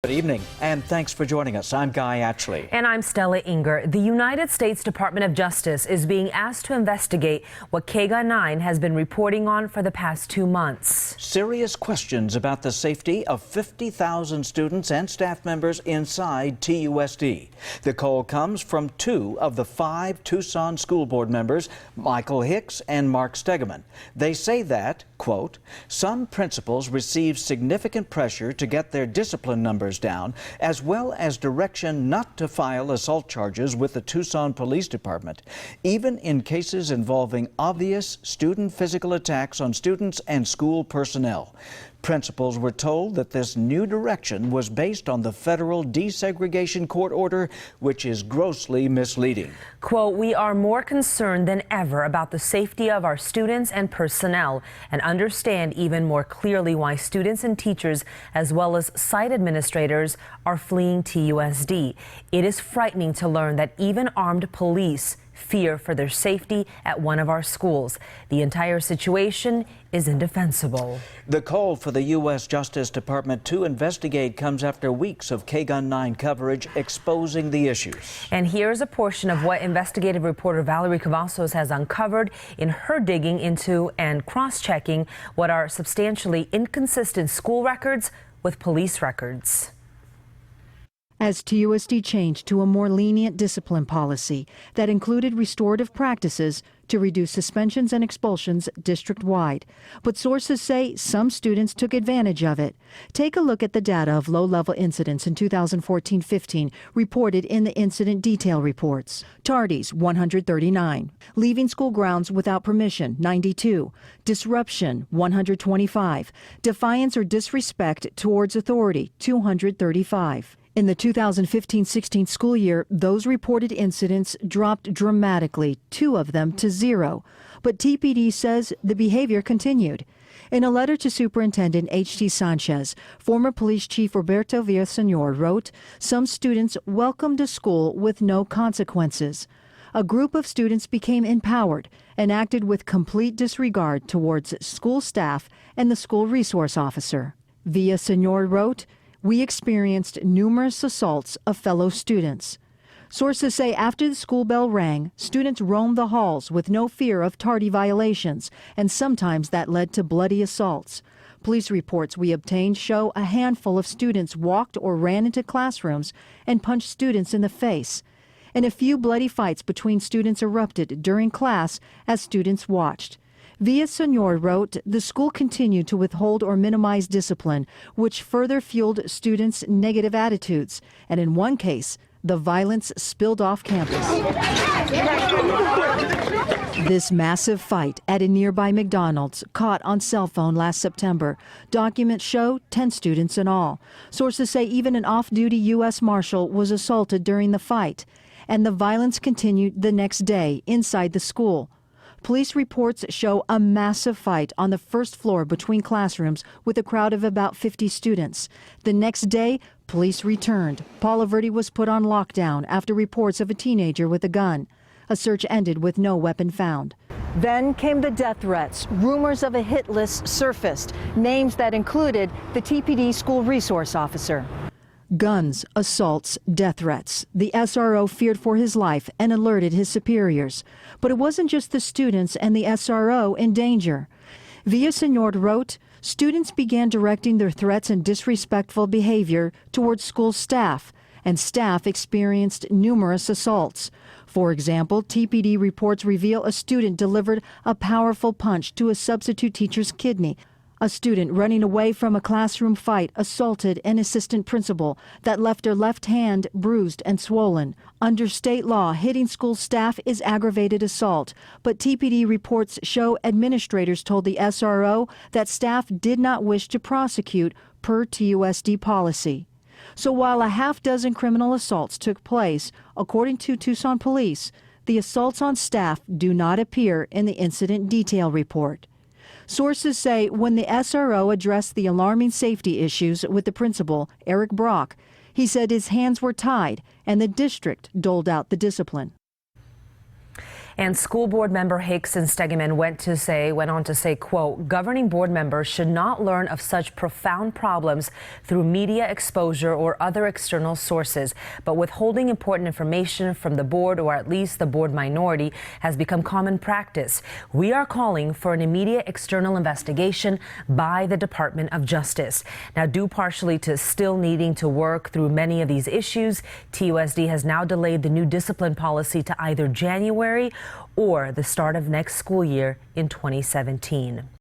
Good evening, and thanks for joining us. I'm Guy Atchley. And I'm Stella Inger. The United States Department of Justice is being asked to investigate what KGUN-9 has been reporting on for the past 2 months. Serious questions about the safety of 50,000 students and staff members inside TUSD. The call comes from 2 of the 5 Tucson school board members, Michael Hicks and Mark Stegeman. They say that, quote, some principals receive significant pressure to get their discipline numbers down, as well as direction not to file assault charges with the Tucson Police Department, even in cases involving obvious student physical attacks on students and school personnel. Principals were told that this new direction was based on the federal desegregation court order, which is grossly misleading. Quote, we are more concerned than ever about the safety of our students and personnel and understand even more clearly why students and teachers, as well as site administrators, are fleeing TUSD. It is frightening to learn that even armed police fear for their safety at one of our schools. The entire situation is indefensible. The call for the U.S. Justice Department to investigate comes after weeks of KGUN-9 coverage exposing the issues. And here's a portion of what investigative reporter Valerie Cavazos has uncovered in her digging into and cross-checking what are substantially inconsistent school records with police records. As TUSD changed to a more lenient discipline policy that included restorative practices to reduce suspensions and expulsions district-wide. But sources say some students took advantage of it. Take a look at the data of low-level incidents in 2014-15 reported in the incident detail reports. Tardies, 139. Leaving school grounds without permission, 92. Disruption, 125. Defiance or disrespect towards authority, 235. In the 2015-16 school year, those reported incidents dropped dramatically, 2 of them to 0. But TPD says the behavior continued. In a letter to Superintendent H.T. Sanchez, former Police Chief Roberto Villasenor wrote, some students welcomed a school with no consequences. A group of students became empowered and acted with complete disregard towards school staff and the school resource officer. Villasenor wrote, we experienced numerous assaults of fellow students. Sources say after the school bell rang, students roamed the halls with no fear of tardy violations, and sometimes that led to bloody assaults. Police reports we obtained show a handful of students walked or ran into classrooms and punched students in the face. And a few bloody fights between students erupted during class as students watched. Villasenor wrote, the school continued to withhold or minimize discipline, which further fueled students' negative attitudes. And in one case, the violence spilled off campus. This massive fight at a nearby McDonald's caught on cell phone last September. Documents show 10 students in all. Sources say even an off-duty U.S. Marshal was assaulted during the fight. And the violence continued the next day inside the school. Police reports show a massive fight on the first floor between classrooms with a crowd of about 50 students. The next day, police returned. Paula Verde was put on lockdown after reports of a teenager with a gun. A search ended with no weapon found. Then came the death threats. Rumors of a hit list surfaced, names that included the TPD school resource officer. Guns, assaults, death threats. The SRO feared for his life and alerted his superiors. But it wasn't just the students and the SRO in danger. Villasenor wrote, students began directing their threats and disrespectful behavior towards school staff, and staff experienced numerous assaults. For example, TPD reports reveal a student delivered a powerful punch to a substitute teacher's kidney. A student running away from a classroom fight assaulted an assistant principal that left her left hand bruised and swollen. Under state law, hitting school staff is aggravated assault, but TPD reports show administrators told the SRO that staff did not wish to prosecute per TUSD policy. So while a half-dozen criminal assaults took place, according to Tucson Police, the assaults on staff do not appear in the incident detail report. Sources say when the SRO addressed the alarming safety issues with the principal, Eric Brock, he said his hands were tied and the district doled out the discipline. And school board member Hickson Stegeman went on to say, quote, governing board members should not learn of such profound problems through media exposure or other external sources, but withholding important information from the board, or at least the board minority, has become common practice. We are calling for an immediate external investigation by the Department of Justice. Now, due partially to still needing to work through many of these issues, TUSD has now delayed the new discipline policy to either January or the start of next school year in 2017.